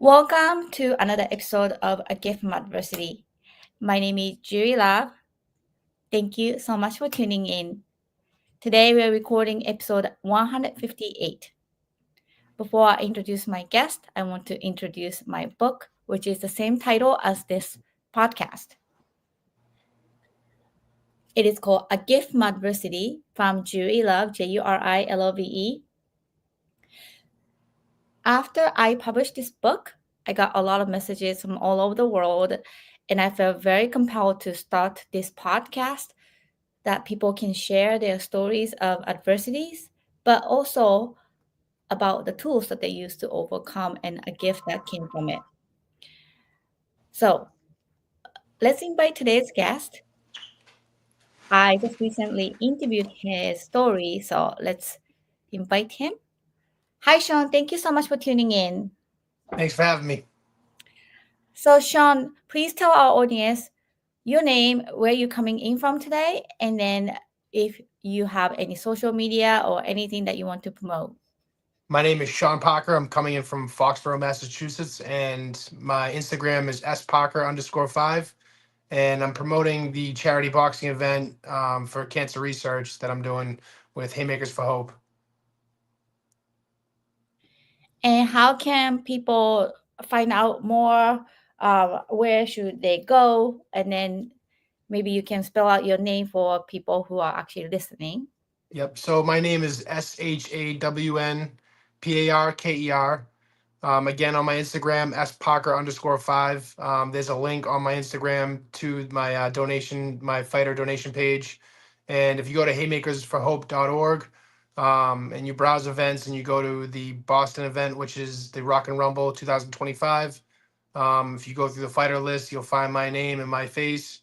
Welcome to another episode of A Gift from Adversity. My name is Juri. Thank you so much for tuning in. Today we're recording episode 158. Before I introduce my guest, I want to introduce my book, which is the same title as this podcast. It is called A Gift from Adversity from Juri Love, Jurilove. After I published this book, I got a lot of messages from all over the world, and I felt very compelled to start this podcast that people can share their stories of adversities, but also about the tools that they use to overcome and a gift that came from it. So let's invite today's guest. I just recently interviewed his story, so let's invite him. Hi, Shawn. Thank you so much for tuning in. Thanks for having me. So, Shawn, please tell our audience your name, where you're coming in from today, and then if you have any social media or anything that you want to promote. My name is Shawn Parker. I'm coming in from Foxboro, Massachusetts, and my Instagram is sparker_5. And I'm promoting the charity boxing event for cancer research that I'm doing with Haymakers for Hope. And how can people find out more? Where should they go? And then maybe you can spell out your name for people who are actually listening. Yep. So my name is SHAWNPARKER. Again, on my Instagram, sparker_5. There's a link on my Instagram to my donation, my fighter donation page. And if you go to haymakersforhope.org and you browse events and you go to the Boston event, which is the Rock and Rumble 2025, if you go through the fighter list, you'll find my name and my face.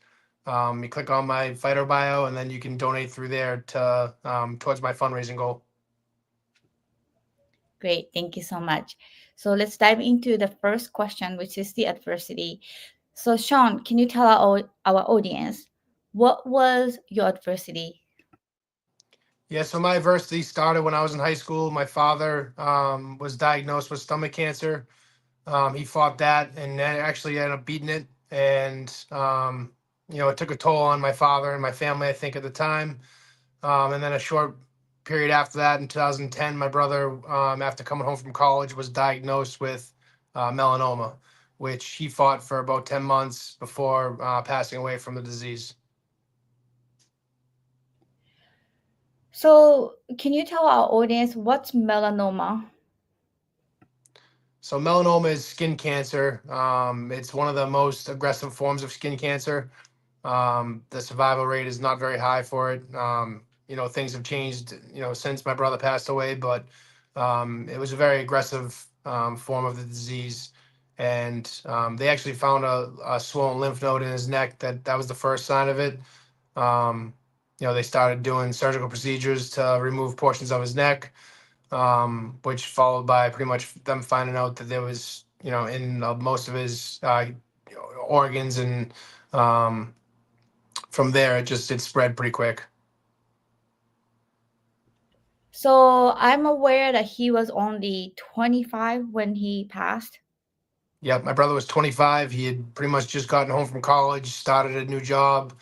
You click on my fighter bio, and then you can donate through there to towards my fundraising goal. Great, thank you so much. So let's dive into the first question, which is the adversity. So, Shawn, can you tell our audience what was your adversity? Yeah, so my adversity started when I was in high school. My father was diagnosed with stomach cancer. He fought that and then actually ended up beating it. And, it took a toll on my father and my family, I think, at the time. And then a short period after that, in 2010, my brother, after coming home from college, was diagnosed with melanoma, which he fought for about 10 months before passing away from the disease. So, can you tell our audience what's melanoma? So melanoma is skin cancer. It's one of the most aggressive forms of skin cancer. The survival rate is not very high for it. Things have changed, since my brother passed away, but it was a very aggressive form of the disease. And they actually found a swollen lymph node in his neck. That was the first sign of it. They started doing surgical procedures to remove portions of his neck, which followed by pretty much them finding out that there was, in most of his organs, and from there it spread pretty quick. So, I'm aware that he was only 25 when he passed. Yep, my brother was 25. He had pretty much just gotten home from college, started a new job,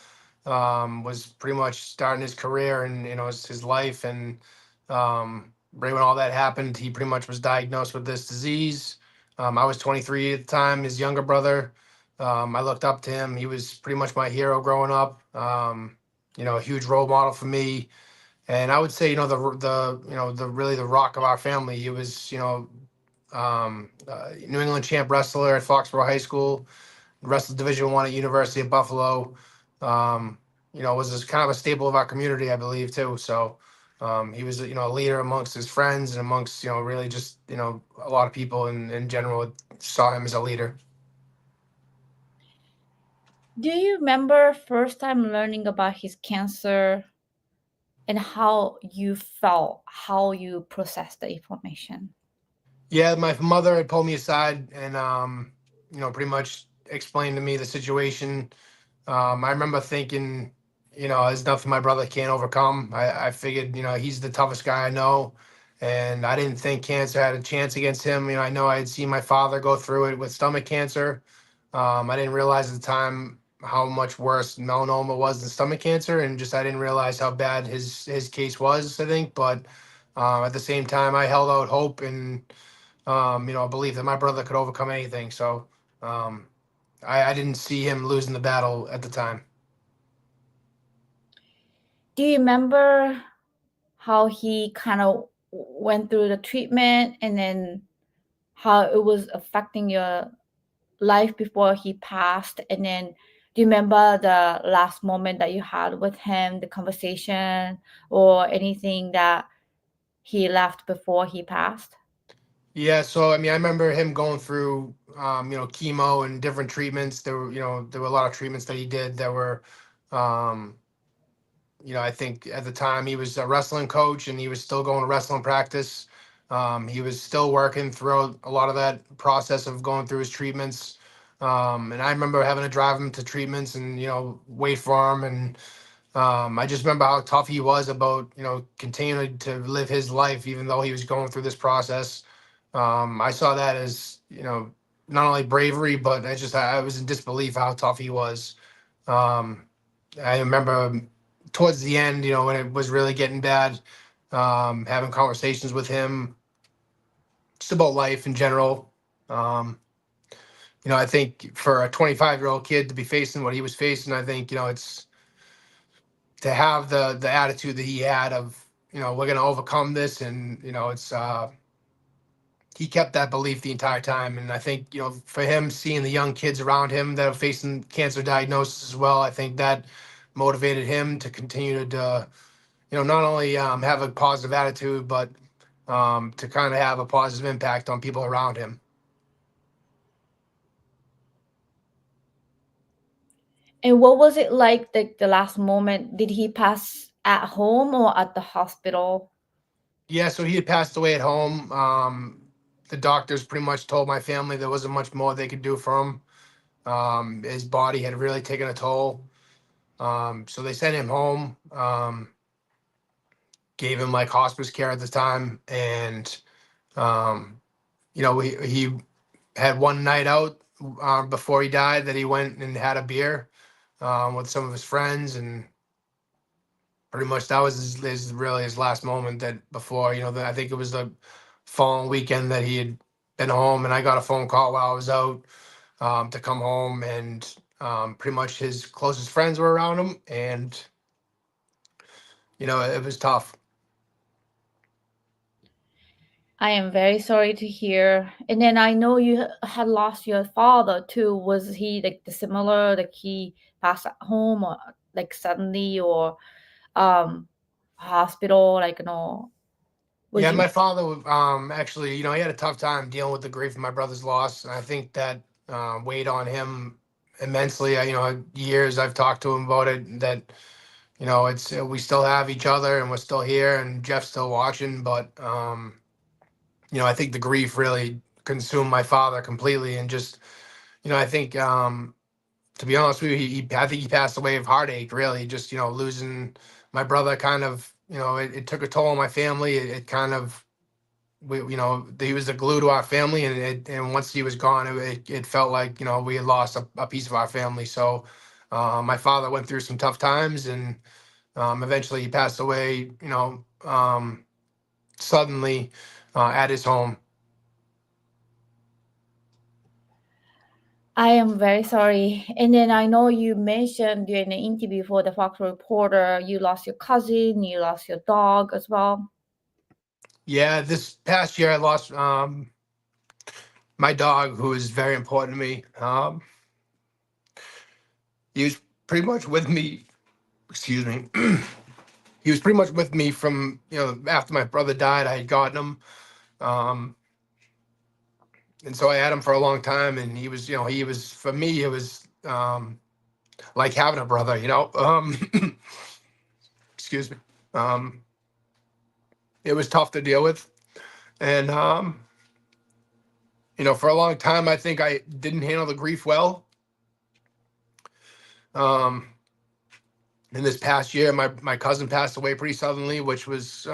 was pretty much starting his career and his life. And right when all that happened, he pretty much was diagnosed with this disease. I was 23 at the time. His younger brother, I looked up to him. He was pretty much my hero growing up. A huge role model for me. And I would say, the rock of our family. He was, New England champ wrestler at Foxboro High School, wrestled Division I at University of Buffalo. Was this kind of a staple of our community, I believe, too. So he was, a leader amongst his friends and amongst, really just, a lot of people in general saw him as a leader. Do you remember first time learning about his cancer and how you felt, how you processed the information? Yeah, my mother had pulled me aside and, pretty much explained to me the situation. I remember thinking, there's nothing my brother can't overcome. I figured, he's the toughest guy I know. and I didn't think cancer had a chance against him. I know I had seen my father go through it with stomach cancer. I didn't realize at the time how much worse melanoma was than stomach cancer, and just I didn't realize how bad his case was. I think, but at the same time, I held out hope and I believe that my brother could overcome anything. So um, I didn't see him losing the battle at the time. Do you remember how he kind of went through the treatment and then how it was affecting your life before he passed? And then do you remember the last moment that you had with him, the conversation or anything that he left before he passed? Yeah, so I mean, I remember him going through, chemo and different treatments. There were a lot of treatments that he did that were, um, I think at the time he was a wrestling coach and he was still going to wrestling practice. He was still working throughout a lot of that process of going through his treatments. And I remember having to drive him to treatments and, wait for him. And I just remember how tough he was about, continuing to live his life, even though he was going through this process. I saw that as, not only bravery, but I was in disbelief how tough he was. Um, I remember towards the end, when it was really getting bad, having conversations with him just about life in general. Um, I think for a 25-year-old kid to be facing what he was facing, I think, it's to have the attitude that he had of, we're going to overcome this. And, it's, he kept that belief the entire time. And I think, for him, seeing the young kids around him that are facing cancer diagnosis as well, I think that motivated him to continue to not only have a positive attitude, but to kind of have a positive impact on people around him. And what was it like the last moment? Did he pass at home or at the hospital? Yeah, so he had passed away at home. The doctors pretty much told my family there wasn't much more they could do for him. His body had really taken a toll. So they sent him home, gave him like hospice care at the time. And, um, he had one night out before he died that he went and had a beer with some of his friends, and pretty much that was really his last moment. That before, I think it was the following weekend that he had been home, and I got a phone call while I was out to come home, and pretty much his closest friends were around him, and it was tough. I am very sorry to hear. And then I know you had lost your father too. Was he like the similar, like he passed at home or like suddenly or um hospital, like was Yeah, you my father actually, he had a tough time dealing with the grief of my brother's loss, and I think that weighed on him immensely. Years I've talked to him about it, that it's we still have each other and we're still here, and Jeff's still watching, but I think the grief really consumed my father completely, and just I think to be honest with you, I think he passed away of heartache. Really, just losing my brother, kind of it took a toll on my family. It kind of he was the glue to our family, and once he was gone, it felt like we had lost a piece of our family. So my father went through some tough times, and eventually he passed away. Suddenly at his home. I am very sorry. And then I know you mentioned during the interview for the Fox reporter, you lost your cousin, you lost your dog as well. Yeah, this past year I lost my dog, who is very important to me. He was pretty much with me. Excuse me. He was pretty much with me from after my brother died. I had gotten him, um, and so I had him for a long time. And he was for me. It was like having a brother. Excuse me. Um, it was tough to deal with, and for a long time I think I didn't handle the grief well. Um, in this past year, my cousin passed away pretty suddenly, which was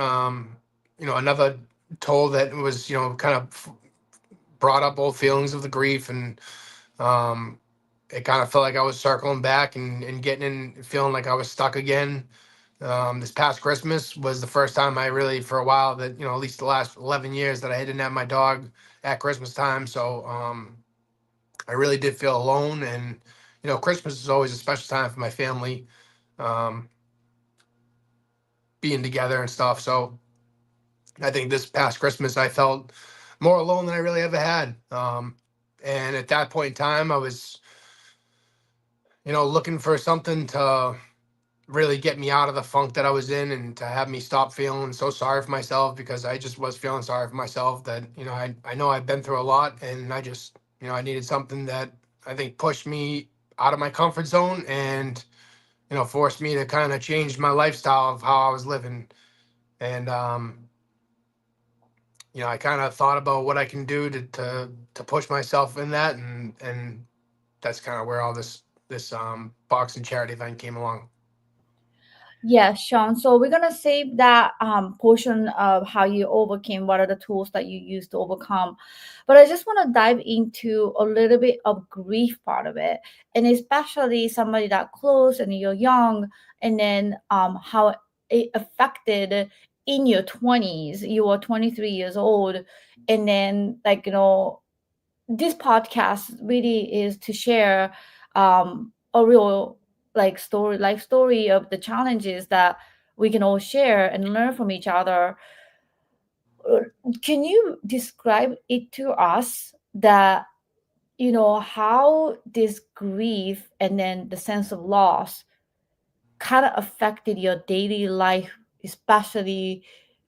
another. told that it was, kind of brought up old feelings of the grief, and um, it kind of felt like I was circling back and getting in, feeling like I was stuck again. This past Christmas was the first time I really, for a while, that at least the last 11 years, that I didn't have my dog at Christmas time. So I really did feel alone, and Christmas is always a special time for my family, um, being together and stuff. So I think this past Christmas I felt more alone than I really ever had. And at that point in time, I was, looking for something to really get me out of the funk that I was in, and to have me stop feeling so sorry for myself, because I just was feeling sorry for myself, that, I know I've been through a lot, and I just, I needed something that I think pushed me out of my comfort zone, and, forced me to kind of change my lifestyle of how I was living. And, I kind of thought about what I can do to push myself in that. And that's kind of where all this boxing charity event came along. Yeah, Sean. So we're gonna save that portion of how you overcame, what are the tools that you use to overcome. But I just want to dive into a little bit of grief part of it, and especially somebody that close and you're young, and then how it affected in your 20s. You were 23 years old, and then this podcast really is to share a real story, life story of the challenges that we can all share and learn from each other. Uh, can you describe it to us that how this grief and then the sense of loss kind of affected your daily life, especially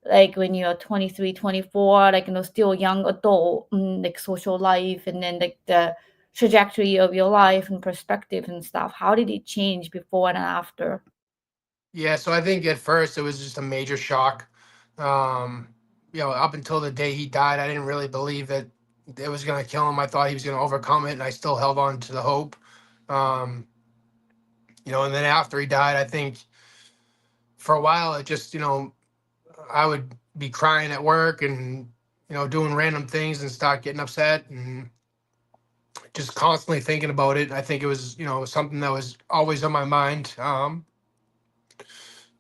like when you're 23, 24, still young adult, like social life, and then like the trajectory of your life and perspective and stuff. How did it change before and after? Yeah, so I think at first it was just a major shock. Um, up until the day he died, I didn't really believe that it was going to kill him. I thought he was going to overcome it, and I still held on to the hope. Um, and then after he died, I think for a while it just, I would be crying at work, and, doing random things, and start getting upset, and just constantly thinking about it. I think it was, something that was always on my mind.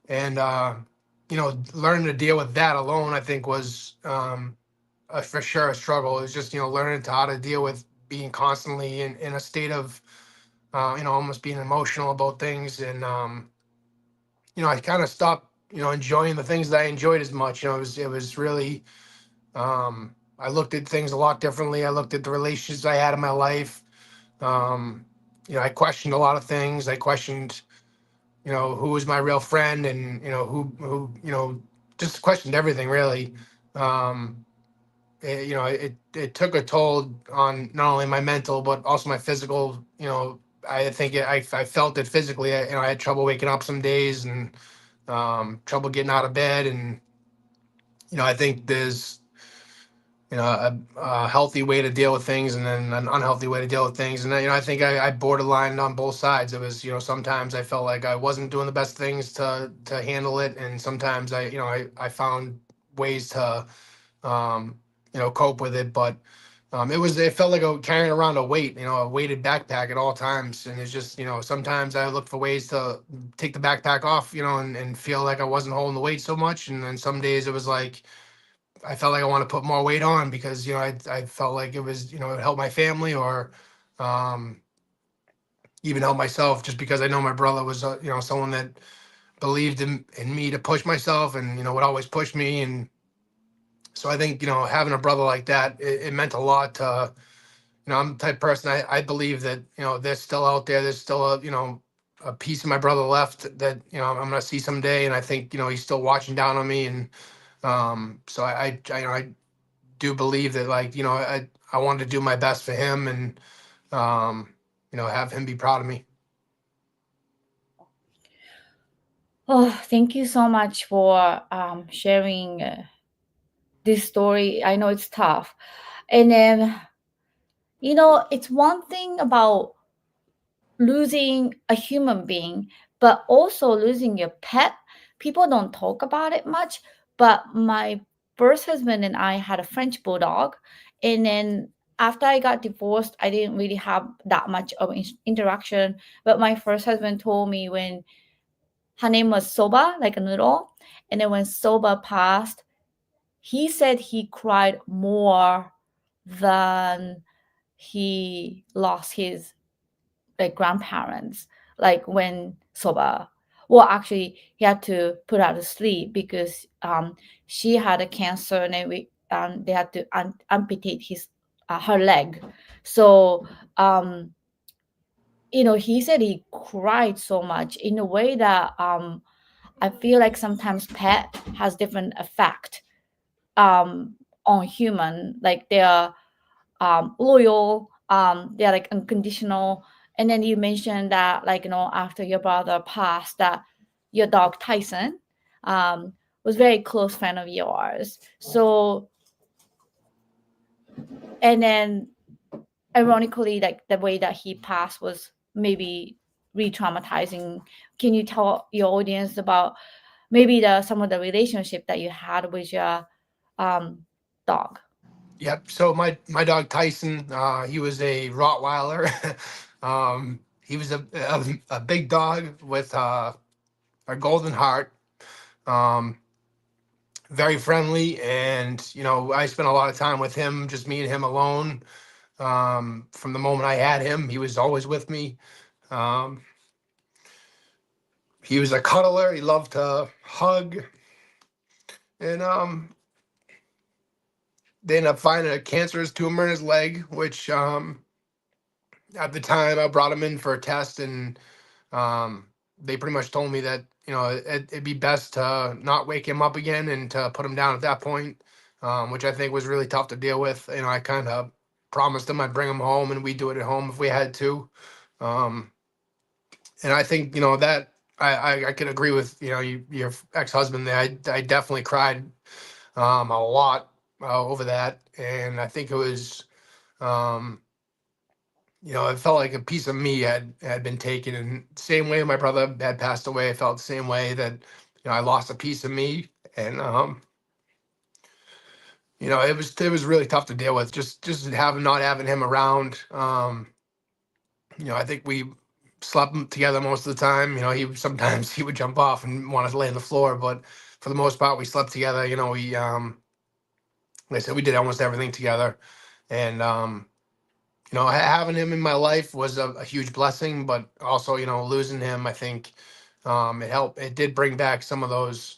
And learning to deal with that alone, I think, was for sure a struggle. It was just, learning to how to deal with being constantly in a state of almost being emotional about things. And I kind of stopped enjoying the things that I enjoyed as much. It was really, I looked at things a lot differently. I looked at the relationships I had in my life. um, I questioned a lot of things. I questioned, who was my real friend, and, who, just questioned everything really. Um, it took a toll on not only my mental, but also my physical. I think I felt it physically. I had trouble waking up some days, and trouble getting out of bed. And, I think there's, a healthy way to deal with things, and then an unhealthy way to deal with things. And I think I borderlined on both sides. It was, sometimes I felt like I wasn't doing the best things to handle it, and sometimes I found ways to um, cope with it. But it felt like carrying around a weight, a weighted backpack at all times. And it's just, sometimes I look for ways to take the backpack off, and feel like I wasn't holding the weight so much. And then some days it was like I felt like I want to put more weight on, because I felt like it was, it would help my family, or um, even help myself, just because I know my brother was someone that believed in me to push myself, and would always push me. And so I think having a brother like that, it meant a lot to, I'm the type of person, I believe that they're still out there. There's still a piece of my brother left that I'm gonna see someday. And I think he's still watching down on me. And so I do believe that, like, I wanted to do my best for him, and um have him be proud of me. Oh, thank you so much for sharing this story. I know it's tough. And then, it's one thing about losing a human being, but also losing your pet. People don't talk about it much, but my first husband and I had a French bulldog, and then after I got divorced, I didn't really have that much of interaction. But my first husband told me when her name was Soba, like a noodle, and then when Soba passed, he said he cried more than he lost his like grandparents, like when Soba, well, actually he had to put her to sleep because she had a cancer, and then they had to amputate his her leg. So um he said he cried so much in a way that I feel like sometimes pet has different effect um on human, like they are loyal, they're like unconditional. And then you mentioned that, like, after your brother passed, that your dog Tyson was very close friend of yours. So, and then ironically, like the way that he passed was maybe re-traumatizing. Can you tell your audience about maybe some of the relationship that you had with your um, dog? Yep. So my dog Tyson, he was a Rottweiler. He was a big dog with a golden heart. Um, Very friendly, and I spent a lot of time with him, just me and him alone. From the moment I had him, he was always with me. Um, he was a cuddler. He loved to hug, and they ended up finding a cancerous tumor in his leg, which at the time I brought him in for a test, and they pretty much told me that it'd be best to not wake him up again and to put him down at that point, which I think was really tough to deal with. I kind of promised him I'd bring him home and we'd do it at home if we had to. Um, and I think that I could agree with your ex-husband there. I definitely cried a lot over that, and I think it was. Um, it felt like a piece of me had been taken. And same way my brother had passed away, I felt the same way that I lost a piece of me. And it was really tough to deal with. Just having not having him around. I think we slept together most of the time. He sometimes he would jump off and want to lay on the floor, but for the most part, we slept together. We like I said, we did almost everything together, and having him in my life was a huge blessing, but also, losing him, I think, it did bring back some of those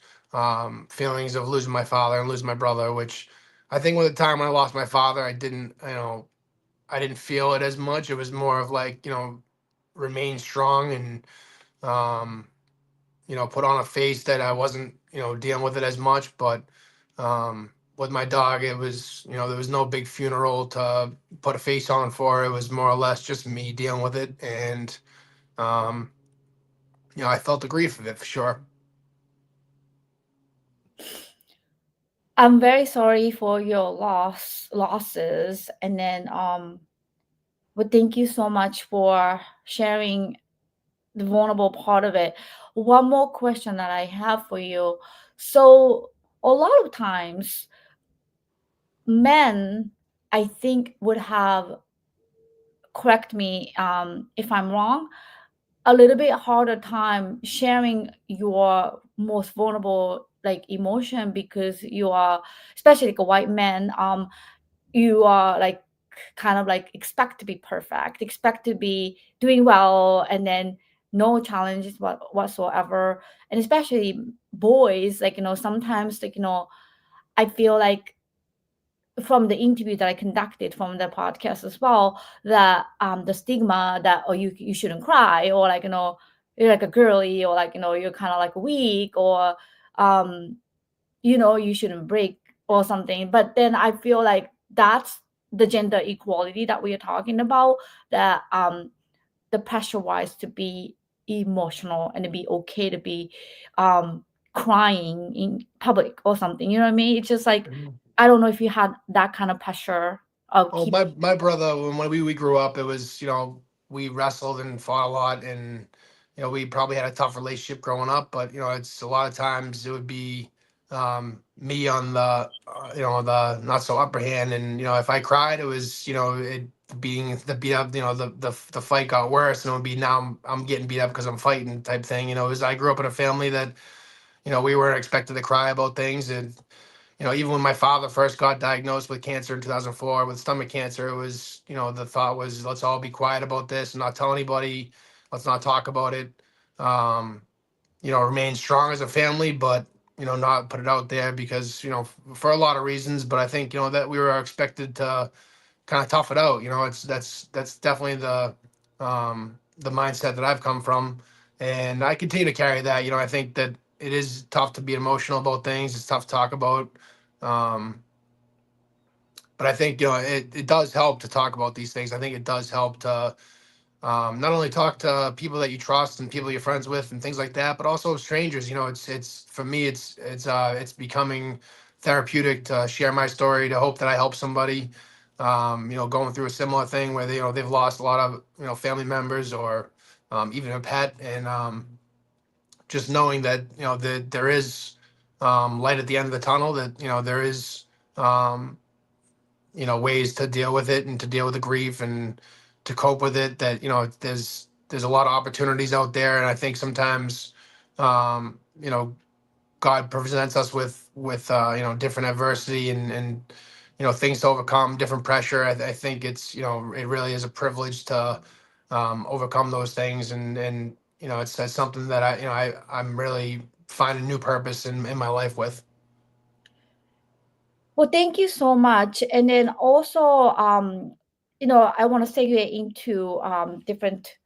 feelings of losing my father and losing my brother, which I think with the time when I lost my father, I didn't feel it as much. It was more of like, remain strong and, um, put on a face that I wasn't, dealing with it as much. But with my dog, it was, there was no big funeral to put a face on for. It was more or less just me dealing with it. And, um, I felt the grief of it for sure. I'm very sorry for your losses, and then but thank you so much for sharing the vulnerable part of it. One more question that I have for you. So a lot of times men, I think, would have, correct me if I'm wrong, a little bit harder time sharing your most vulnerable like emotion because you are, especially like a white man, you are like kind of like expect to be perfect, expect to be doing well, and then no challenges whatsoever. And especially boys, like sometimes, like I feel like from the interview that I conducted from the podcast as well, that the stigma that, oh, you shouldn't cry, or like you're like a girly, or like you're kind of like weak, or um you shouldn't break or something. But then I feel like that's the gender equality that we are talking about, that the pressure wise to be emotional and to be okay to be um crying in public or something, you know what I mean? It's just like, Mhm. I don't know if you had that kind of pressure of Oh, keep. my brother, when we grew up, it was, we wrestled and fought a lot, and we probably had a tough relationship growing up, but it's a lot of times it would be me on the the not so upper hand. And if I cried, it was it being the beat up. The fight got worse, and it would be now I'm getting beat up because I'm fighting type thing. It was I grew up in a family that we weren't expected to cry about things. And even when my father first got diagnosed with cancer in 2004 with stomach cancer, it was the thought was, let's all be quiet about this and not tell anybody. Let's not talk about it. um remain strong as a family, but not put it out there because for a lot of reasons. But I think that we were expected to kind of tough it out. It's that's definitely the mindset that I've come from, and I continue to carry that. I think that it is tough to be emotional about things. It's tough to talk about. Um, but I think it does help to talk about these things. I think it does help to not only talk to people that you trust and people you're friends with and things like that, but also strangers. It's for me, it's becoming therapeutic to share my story, to hope that I help somebody, going through a similar thing where they've lost a lot of family members or even a pet. And just knowing that that there is light at the end of the tunnel, that there is um, ways to deal with it and to deal with the grief and to cope with it. That there's a lot of opportunities out there. And I think sometimes God presents us with different adversity and things to overcome, different pressure. I think it's it really is a privilege to overcome those things. And it's something that I'm really finding new purpose in my life with. Well, thank you so much. And then also, I want to segue into different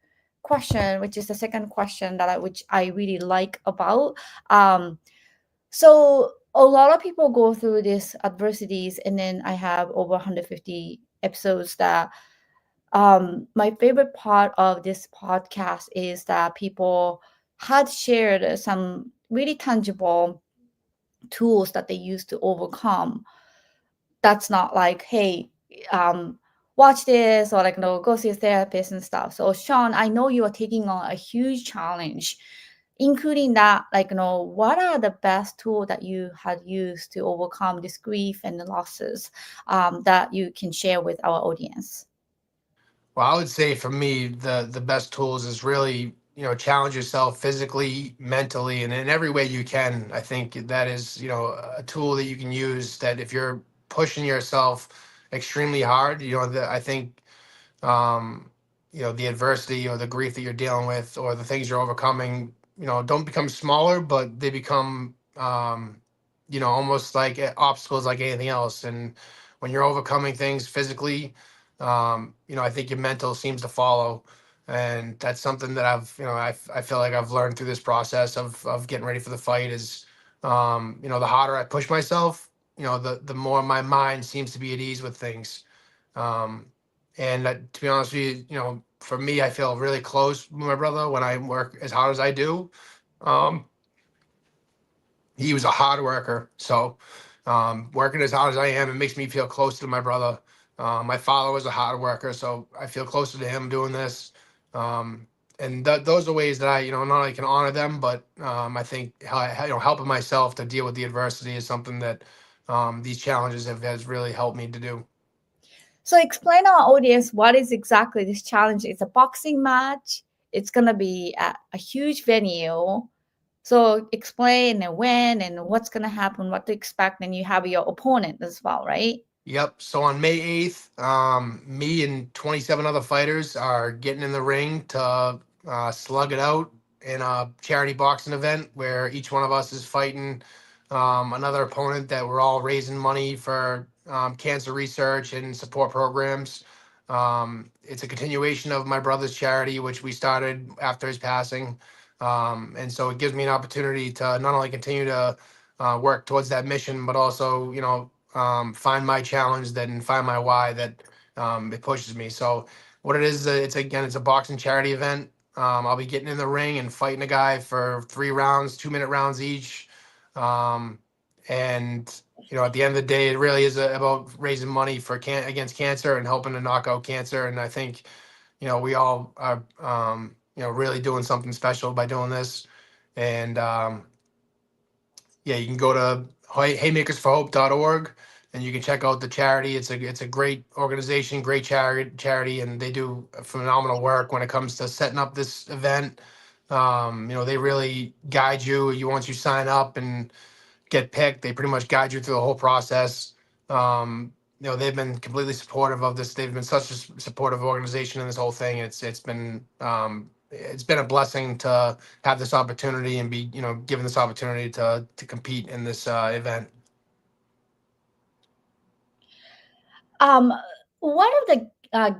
question, which is the second question that which I really like about. Um, so a lot of people go through these adversities, and then I have over 150 episodes that my favorite part of this podcast is that people had shared some really tangible tools that they use to overcome. That's not like, hey, um watch this, or like, no, go see a therapist and stuff. So Shawn, I know you are taking on a huge challenge, including that, like, what are the best tool that you had used to overcome this grief and the losses, that you can share with our audience? Well, I would say for me, the best tools is really, challenge yourself physically, mentally, and in every way you can. I think that is, a tool that you can use, that if you're pushing yourself extremely hard, I think the adversity or the grief that you're dealing with or the things you're overcoming, don't become smaller, but they become, almost like obstacles like anything else. And when you're overcoming things physically, I think your mental seems to follow. And that's something that I feel like I've learned through this process of getting ready for the fight is, the harder I push myself, the more my mind seems to be at ease with things. Um, and to be honest with you, for me, I feel really close with my brother when I work as hard as I do. Um, he was a hard worker, so working as hard as I am, it makes me feel closer to my brother. My father was a hard worker, so I feel closer to him doing this. Um, and those are ways that I, not only can honor them, but I think helping myself to deal with the adversity is something that these challenges has really helped me to do. So explain our audience what is exactly this challenge. It's a boxing match. It's gonna be at a huge venue. So explain and when and what's gonna happen, what to expect, and you have your opponent as well, right? Yep. So on May 8th, me and 27 other fighters are getting in the ring to slug it out in a charity boxing event where each one of us is fighting another opponent, that we're all raising money for cancer research and support programs. It's a continuation of my brother's charity, which we started after his passing. And so it gives me an opportunity to not only continue to work towards that mission, but also, find my challenge, that and find my why, that it pushes me. So what it is, it's a boxing charity event. I'll be getting in the ring and fighting a guy for 3 rounds, 2-minute rounds each. Um, and at the end of the day, it really is about raising money for against cancer and helping to knock out cancer. And I think we all are really doing something special by doing this. And yeah, you can go to haymakersforhope.org and you can check out the charity. It's a great organization, great charity, and they do phenomenal work when it comes to setting up this event. They really guide you. You once you sign up and get picked, they pretty much guide you through the whole process. They've been completely supportive of this. They've been such a supportive organization in this whole thing. It's been a blessing to have this opportunity and be given this opportunity to compete in this event. Um, one of the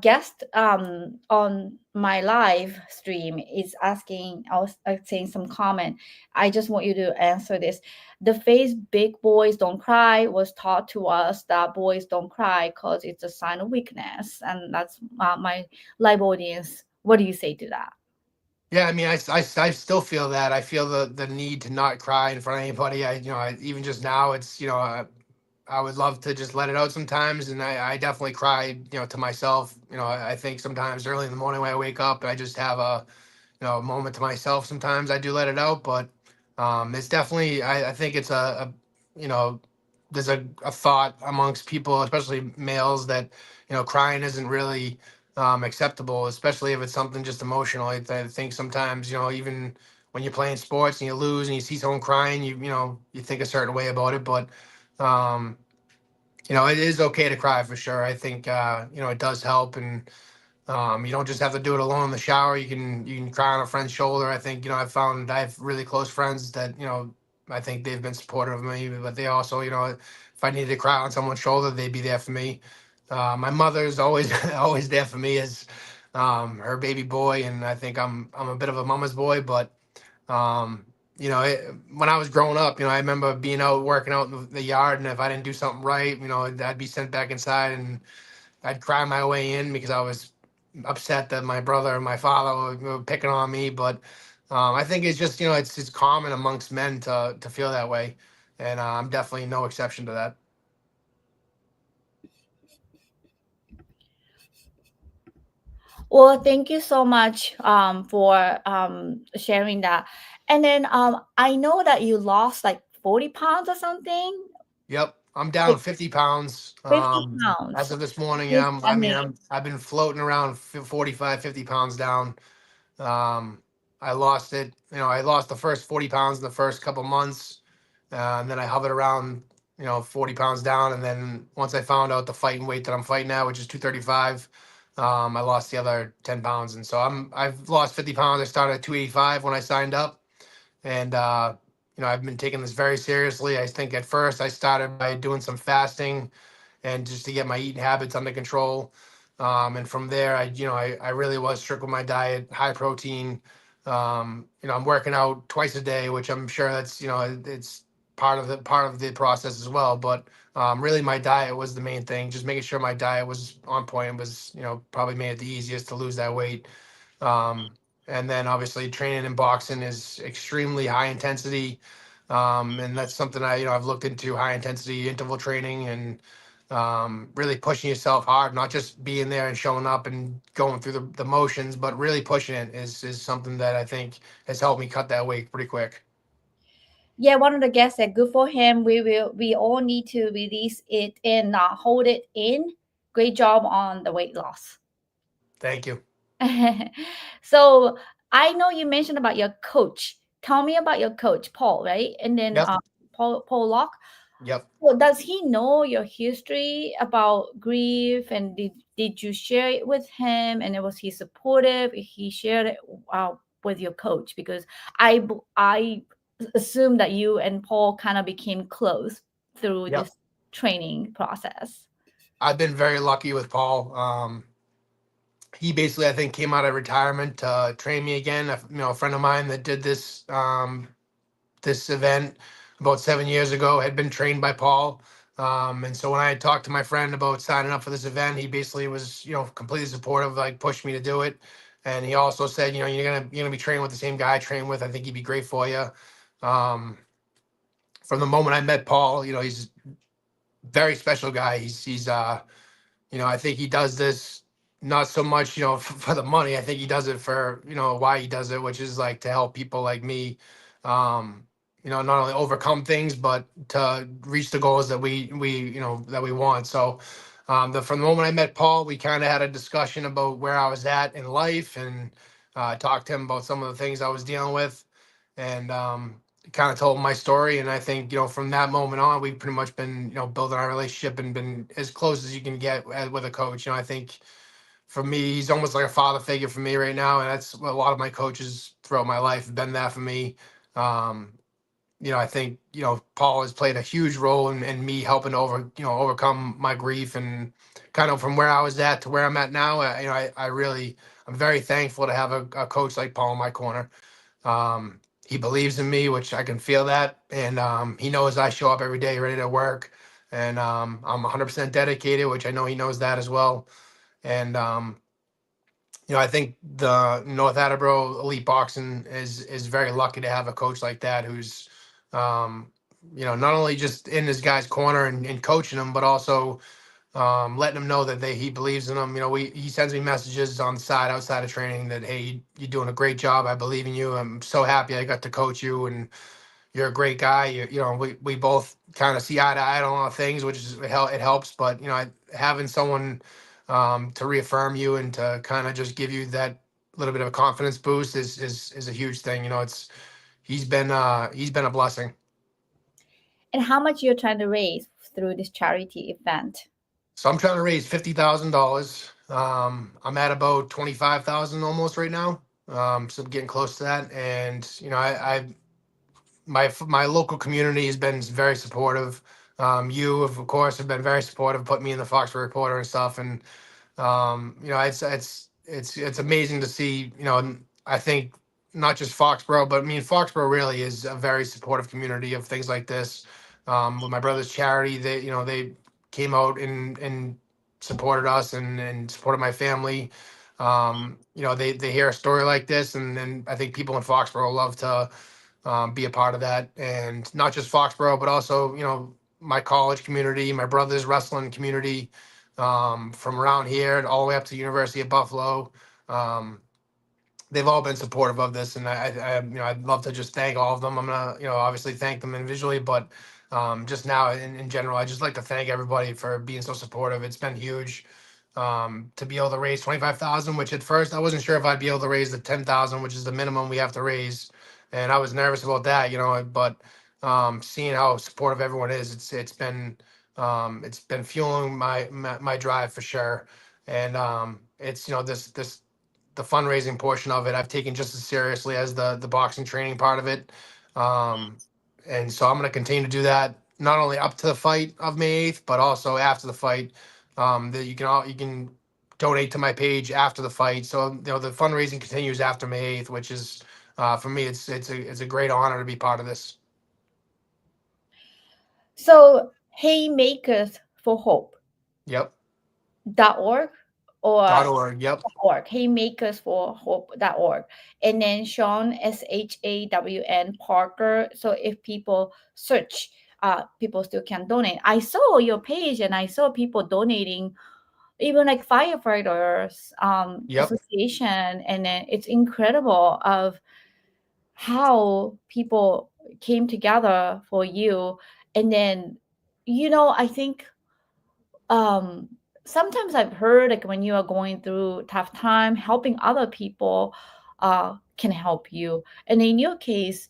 guests on my live stream is asking, I was saying some comment. I just want you to answer this. The phrase "big boys don't cry" was taught to us that boys don't cry because it's a sign of weakness, and that's my live audience. What do you say to that? Yeah, I mean, I still feel that. I feel the need to not cry in front of anybody. Even just now, I would love to just let it out sometimes, and I definitely cry, to myself. I think sometimes early in the morning when I wake up, I just have a moment to myself. Sometimes I do let it out, but it's definitely I think it's you know there's a thought amongst people, especially males, that crying isn't really acceptable, especially if it's something just emotional. I think sometimes even when you're playing sports and you lose and you see someone crying, you think a certain way about it, but um, it is okay to cry for sure. I think it does help, and you don't just have to do it alone in the shower. You can cry on a friend's shoulder. I think I have really close friends that I think they've been supportive of me, but they also if I needed to cry on someone's shoulder, they'd be there for me. My mother's always always there for me as her baby boy, and I think I'm a bit of a mama's boy, but um, when I was growing up, I remember being out working out in the yard, and if I didn't do something right, I'd be sent back inside and I'd cry my way in because I was upset that my brother and my father were picking on me. But I think it's just it's common amongst men to feel that way, and I'm definitely no exception to that. Well, thank you so much for sharing that. And then I know that you lost like 40 pounds or something, Yep, I'm like down 50 pounds 50 as pounds. of this morning. Please Yeah, tell me. I've been floating around 45, 50 pounds down. Um, I lost it. I lost the first 40 pounds in the first couple months, and then I hovered around, 40 pounds down. And then once I found out the fighting weight that I'm fighting at, which is 235, I lost the other 10 pounds. And so I've lost 50 pounds. I started at 285 when I signed up, and I've been taking this very seriously. I think at first I started by doing some fasting and just to get my eating habits under control. And from there, I really was strict with my diet, high protein. I'm working out twice a day, which I'm sure that's, it's part of the process as well. But really, my diet was the main thing. Just making sure my diet was on point and was, probably made it the easiest to lose that weight. Um, and then obviously training in boxing is extremely high intensity. And that's something I've looked into, high intensity interval training, and really pushing yourself hard, not just being there and showing up and going through the motions, but really pushing it is something that I think has helped me cut that weight pretty quick. Yeah, one of the guests said, "Good for him. We all need to release it and not hold it in." Great job on the weight loss. Thank you. So I know you mentioned about your coach. Tell me about your coach, Paul, right? And then Yep. Paul Locke. Yep. Well, does he know your history about grief, and did you share it with him? And was he supportive? He shared it with your coach, because I assume that you and Paul kind of became close through Yep. this training process. I've been very lucky with Paul. He basically, I think, came out of retirement to train me again. A friend of mine that did this event about 7 years ago had been trained by Paul. And so when I talked to my friend about signing up for this event, he basically was, completely supportive, like pushed me to do it. And he also said, you're gonna be training with the same guy I train with. I think he'd be great for you. Um, from the moment I met Paul, he's a very special guy. I think he does this not so much, for the money. I think he does it for, why he does it, which is like to help people like me. Um, not only overcome things, but to reach the goals that that we want. So, from the moment I met Paul, we kind of had a discussion about where I was at in life, and talked to him about some of the things I was dealing with, and kind of told him my story. And I think, from that moment on, we've pretty much been, building our relationship and been as close as you can get with a coach. I think for me, he's almost like a father figure for me right now, and that's what a lot of my coaches throughout my life have been that for me. Um, I think, Paul has played a huge role in me helping to overcome my grief, and kind of from where I was at to where I'm at now. I'm very thankful to have a coach like Paul in my corner. He believes in me, which I can feel that. And he knows I show up every day ready to work. And I'm 100% dedicated, which I know he knows that as well. And I think the North Attleboro Elite Boxing is very lucky to have a coach like that, who's um, not only just in his guy's corner and coaching him, but also letting him know that he believes in him. He sends me messages on the side outside of training that, hey, you're doing a great job. I believe in you. I'm so happy I got to coach you, and you're a great guy. We both kind of see eye to eye on a lot of things, which is it helps. But having someone to reaffirm you and to kind of just give you that little bit of a confidence boost is a huge thing. He's been a blessing. And how much you're trying to raise through this charity event? So I'm trying to raise $50,000. I'm at about 25,000 almost right now. So I'm getting close to that, and my local community has been very supportive. You, of course, have been very supportive, put me in the Foxborough Reporter and stuff, and it's amazing to see. And I think not just Foxborough, but I mean Foxborough really is a very supportive community of things like this. With my brother's charity, they came out and supported us and supported my family. They hear a story like this, and I think people in Foxborough love to be a part of that, and not just Foxborough, but also my college community, my brother's wrestling community, from around here all the way up to the University of Buffalo. Um, they've all been supportive of this, and I'd love to just thank all of them. I'm gonna, obviously thank them individually, but just now in general, I just like to thank everybody for being so supportive. It's been huge. To be able to raise 25,000, which at first I wasn't sure if I'd be able to raise the 10,000, which is the minimum we have to raise, and I was nervous about that, but seeing how supportive everyone is, it's been fueling my drive for sure. And it's this the fundraising portion of it I've taken just as seriously as the boxing training part of it. Um, and so I'm going to continue to do that, not only up to the fight of May 8th, but also after the fight. That you can donate to my page after the fight. So the fundraising continues after May 8th, which is for me it's a great honor to be part of this. So Haymakers for Hope Yep. .org or .org. Yep. org, haymakers for hope.org. And then Shawn, SHAWN Parker. So if people search, people still can donate. I saw your page and I saw people donating, even like firefighters Yep. association. And then it's incredible of how people came together for you. And then, I think um sometimes I've heard like when you are going through tough time, helping other people can help you. And in your case,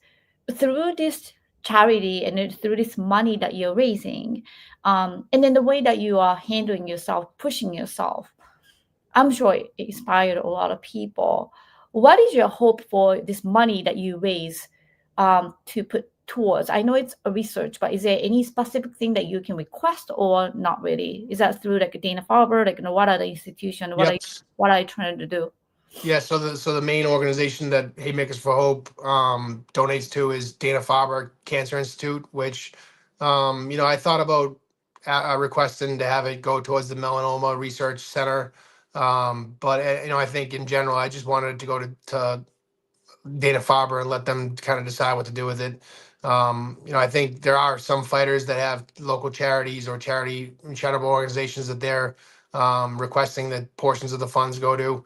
through this charity and then through this money that you're raising, and then the way that you are handling yourself, pushing yourself, I'm sure it inspired a lot of people. What is your hope for this money that you raise to put towards? I know it's a research, but is there any specific thing that you can request or not really? Is that through like Dana Farber? Like, what are the institution? Yep. What are you trying to do? Yeah, so the main organization that Haymakers for Hope donates to is Dana Farber Cancer Institute, which I thought about requesting to have it go towards the Melanoma Research Center, but I think in general I just wanted to go to Dana Farber and let them kind of decide what to do with it. I think there are some fighters that have local charities or charitable organizations that they're requesting that portions of the funds go to.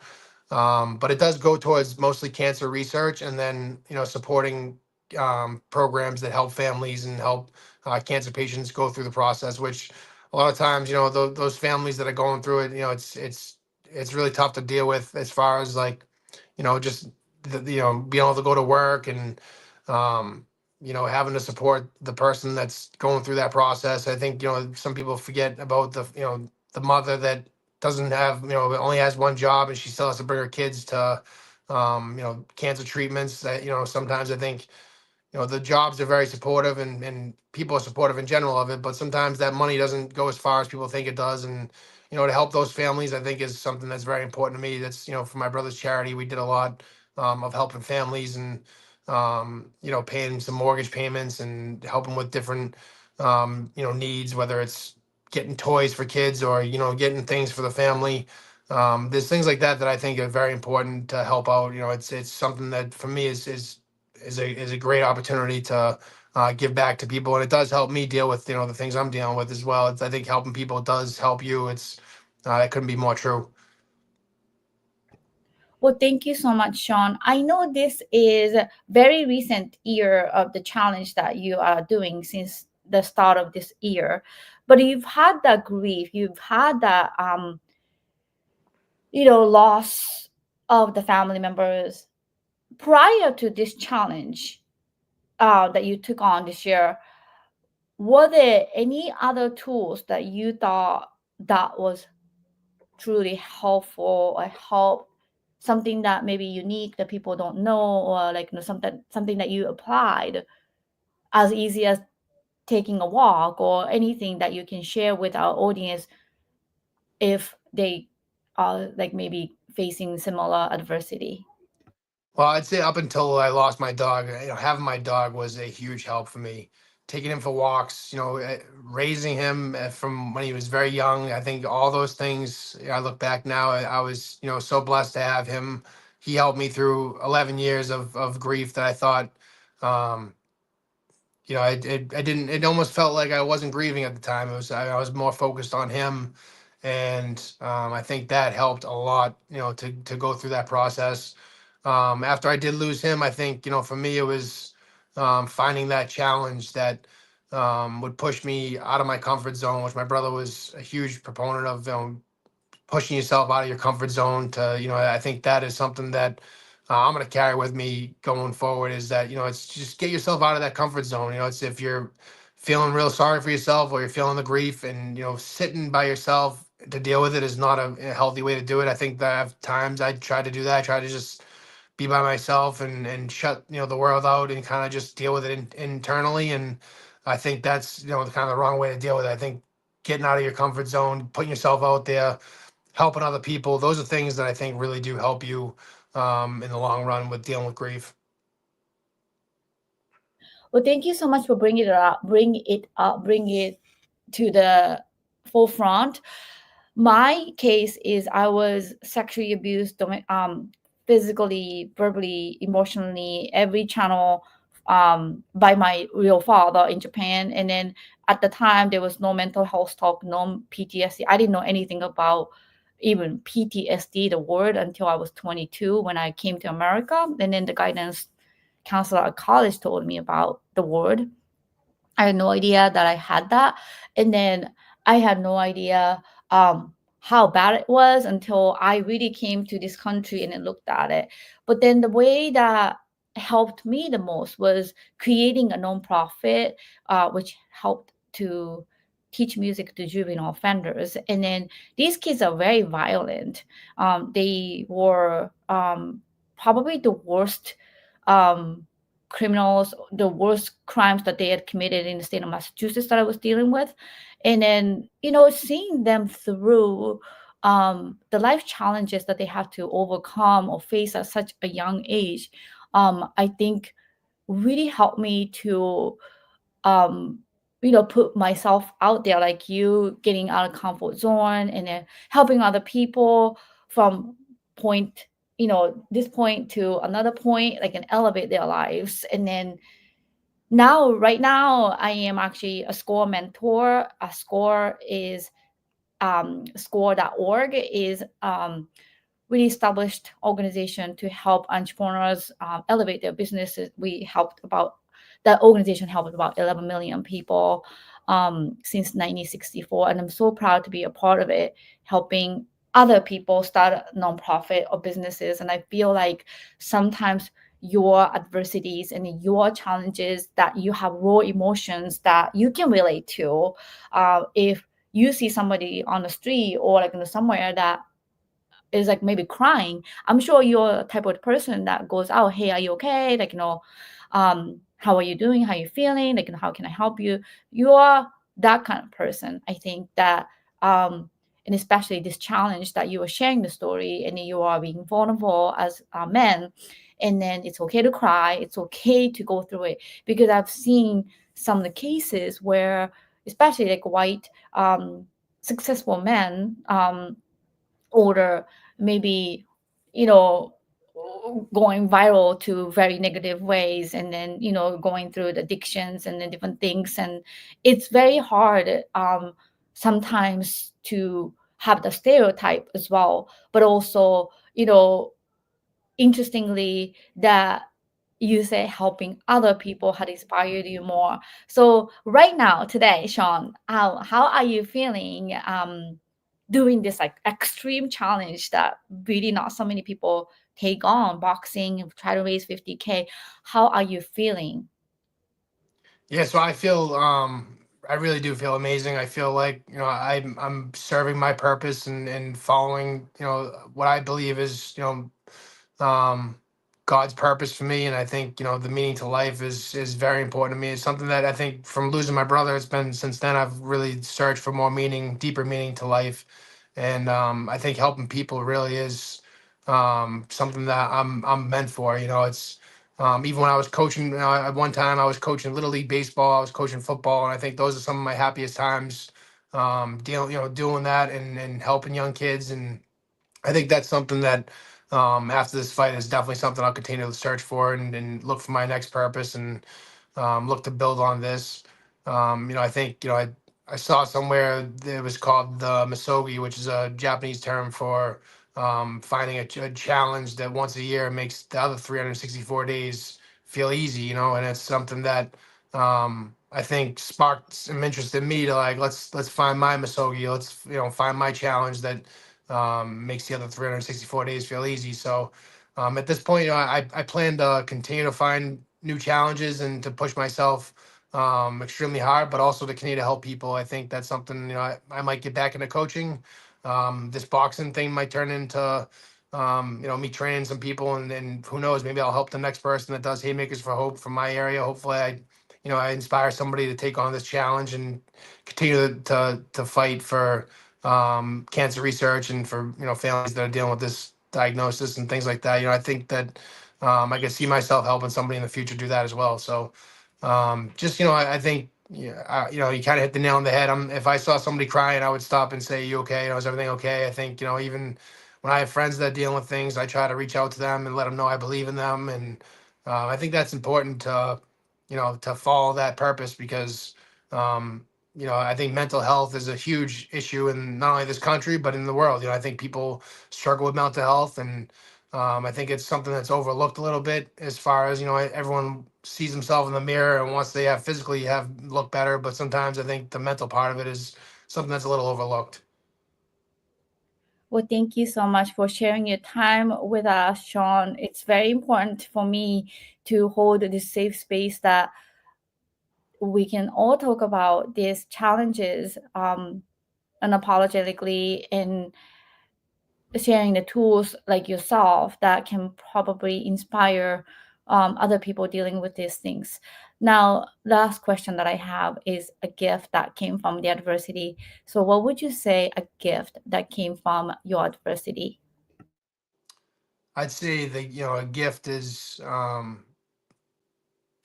But it does go towards mostly cancer research, and then supporting programs that help families and help cancer patients go through the process. Which a lot of times, those families that are going through it, it's really tough to deal with as far as like, just being able to go to work and um, having to support the person that's going through that process. I think some people forget about the mother that doesn't have only has one job and she still has to bring her kids to cancer treatments. That sometimes I think the jobs are very supportive and people are supportive in general of it, but sometimes that money doesn't go as far as people think it does. And, to help those families, I think is something that's very important to me. That's, for my brother's charity, we did a lot of helping families and, paying some mortgage payments and helping with different, needs, whether it's getting toys for kids or, getting things for the family. There's things like that that I think are very important to help out. It's something that for me is a great opportunity to give back to people, and it does help me deal with the things I'm dealing with as well. I think helping people does help you. It couldn't be more true. Well, thank you so much, Shawn. I know this is a very recent year of the challenge that you are doing since the start of this year, but you've had that grief, you've had that loss of the family members prior to this challenge that you took on this year. Were there any other tools that you thought that was truly helpful or help, something that maybe unique that people don't know, or like something that you applied as easy as taking a walk, or anything that you can share with our audience if they are like maybe facing similar adversity? Well, I'd say up until I lost my dog, having my dog was a huge help for me. Taking him for walks, raising him from when he was very young. I think all those things. I look back now. I was, so blessed to have him. He helped me through 11 years of grief that I thought. Um, I didn't. It almost felt like I wasn't grieving at the time. I was more focused on him, and I think that helped a lot. To go through that process. After I did lose him, I think for me it was finding that challenge that would push me out of my comfort zone, which my brother was a huge proponent of. Pushing yourself out of your comfort zone to I think that is something that I'm going to carry with me going forward, is that it's just get yourself out of that comfort zone. It's if you're feeling real sorry for yourself or you're feeling the grief, and sitting by yourself to deal with it is not a healthy way to do it. I think that at times I try to do that. I try to just be by myself and shut the world out and kind of just deal with it internally. And I think that's the kind of the wrong way to deal with it. I think getting out of your comfort zone, putting yourself out there, helping other people, those are things that I think really do help you in the long run with dealing with grief. Well, thank you so much for bring it to the forefront. My case is I was sexually abused, physically, verbally, emotionally, every channel, by my real father in Japan. And then at the time, there was no mental health talk, no PTSD. I didn't know anything about even PTSD, the word, until I was 22 when I came to America. And then the guidance counselor at college told me about the word. I had no idea that I had that. And then I had no idea how bad it was until I really came to this country and then looked at it. But then the way that helped me the most was creating a nonprofit, which helped to teach music to juvenile offenders. And then these kids are very violent. They were probably the worst. Criminals, the worst crimes that they had committed in the state of Massachusetts that I was dealing with. And then, seeing them through the life challenges that they have to overcome or face at such a young age, I think really helped me to um put myself out there, like you, getting out of comfort zone and then helping other people from point this point to another point, like, and elevate their lives. And then now, right now, I am actually a score mentor. A score is score.org is really established organization to help entrepreneurs elevate their businesses. We helped about that organization helped about 11 million people since 1964, and I'm so proud to be a part of it, helping other people start a nonprofit or businesses. And I feel like sometimes your adversities and your challenges that you have raw emotions that you can relate to, if you see somebody on the street or like somewhere that is like maybe crying, I'm sure you're a type of person that goes out, hey, are you okay, like how are you doing, how are you feeling, like how can I help you. You are that kind of person. I think that um and especially this challenge that you are sharing the story and you are being vulnerable as a man, and then it's okay to cry, it's okay to go through it, because I've seen some of the cases where especially like white successful men, or maybe you know going viral to very negative ways, and then going through the addictions and then different things, and it's very hard sometimes to have the stereotype as well, but also interestingly that you say helping other people had inspired you more. So right now today, Shawn, how are you feeling doing this like extreme challenge that really not so many people take on, boxing, try to raise 50K? How are you feeling? Yeah, so I really do feel amazing. I feel like, I'm serving my purpose and following, what I believe is, God's purpose for me. And I think, the meaning to life is very important to me. It's something that I think from losing my brother, it's been since then I've really searched for more meaning, deeper meaning to life. And I think helping people really is something that I'm meant for. It's even when I was coaching, at one time I was coaching Little League baseball, I was coaching football, and I think those are some of my happiest times, doing that and helping young kids. And I think that's something that after this fight is definitely something I'll continue to search for and look for my next purpose and look to build on this. I think I saw somewhere it was called the misogi, which is a Japanese term for finding a challenge that once a year makes the other 364 days feel easy. And it's something that I think sparked some interest in me to like let's find my misogi. Let's find my challenge that makes the other 364 days feel easy. So at this point, I plan to continue to find new challenges and to push myself extremely hard, but also to continue to help people. I think that's something, I might get back into coaching. This boxing thing might turn into, me training some people, and who knows, maybe I'll help the next person that does Haymakers for Hope from my area. Hopefully I inspire somebody to take on this challenge and continue to fight for cancer research and for families that are dealing with this diagnosis and things like that. I think that I could see myself helping somebody in the future do that as well. So just I think yeah, you kind of hit the nail on the head. If I saw somebody crying, I would stop and say, "You okay? Is everything okay?" I think even when I have friends that are dealing with things, I try to reach out to them and let them know I believe in them, and I think that's important to to follow that purpose because. Um, I think mental health is a huge issue in not only this country but in the world. I think people struggle with mental health, and I think it's something that's overlooked a little bit as far as everyone sees himself in the mirror and wants they have physically have look better, but sometimes I think the mental part of it is something that's a little overlooked. Well, thank you so much for sharing your time with us, Shawn. It's very important for me to hold this safe space that we can all talk about these challenges unapologetically, and sharing the tools like yourself that can probably inspire other people dealing with these things. Now, last question that I have is a gift that came from the adversity. So, what would you say a gift that came from your adversity? I'd say that a gift is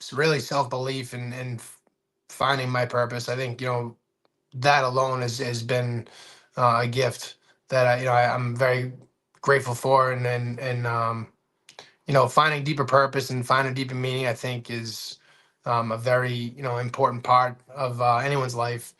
it's really self-belief and finding my purpose. I think that alone has been a gift that I'm very grateful for, and finding deeper purpose and finding deeper meaning, I think, is a very important part of anyone's life.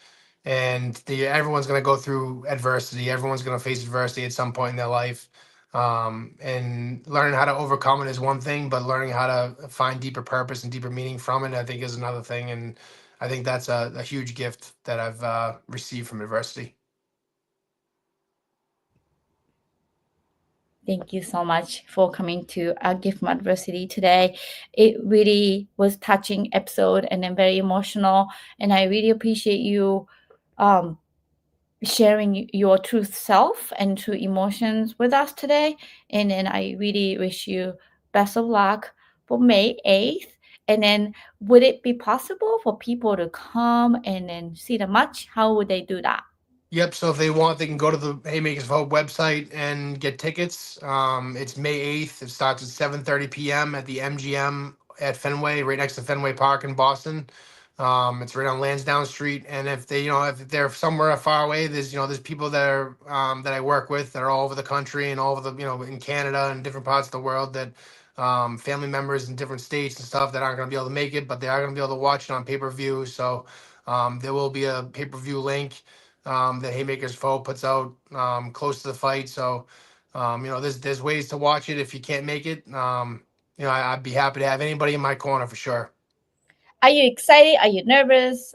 And everyone's going to go through adversity. Everyone's going to face adversity at some point in their life. And learning how to overcome it is one thing, but learning how to find deeper purpose and deeper meaning from it, I think, is another thing. And I think that's a huge gift that I've received from adversity. Thank you so much for coming to our Gift from Adversity today. It really was touching episode and then very emotional. And I really appreciate you um, sharing your true self and true emotions with us today. And then I really wish you best of luck for May 8th. And then would it be possible for people to come and then see the match? How would they do that? Yep. So if they want, they can go to the Haymakers Vote website and get tickets. It's May 8th. It starts at 7:30 p.m. at the MGM at Fenway, right next to Fenway Park in Boston. It's right on Lansdowne Street. And if they, if they're somewhere far away, there's people that are that I work with that are all over the country and all over the, in Canada and different parts of the world that family members in different states and stuff that aren't going to be able to make it, but they are going to be able to watch it on pay-per-view. So there will be a pay-per-view link that Haymakers Foe puts out close to the fight. So, there's ways to watch it if you can't make it. I'd be happy to have anybody in my corner for sure. Are you excited? Are you nervous?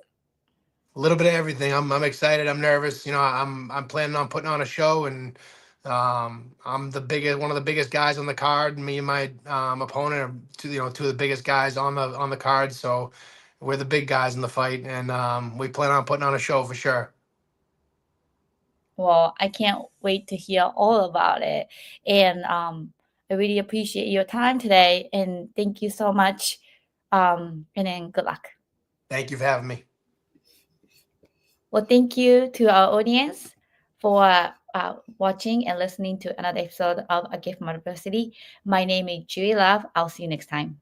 A little bit of everything. I'm excited. I'm nervous. I'm planning on putting on a show, and I'm one of the biggest guys on the card. Me and my opponent are two of the biggest guys on the card. So we're the big guys in the fight, and we plan on putting on a show for sure. Well, I can't wait to hear all about it. And I really appreciate your time today. And thank you so much. And then good luck. Thank you for having me. Well, thank you to our audience for watching and listening to another episode of A Gift from Adversity. My name is Juri Love. I'll see you next time.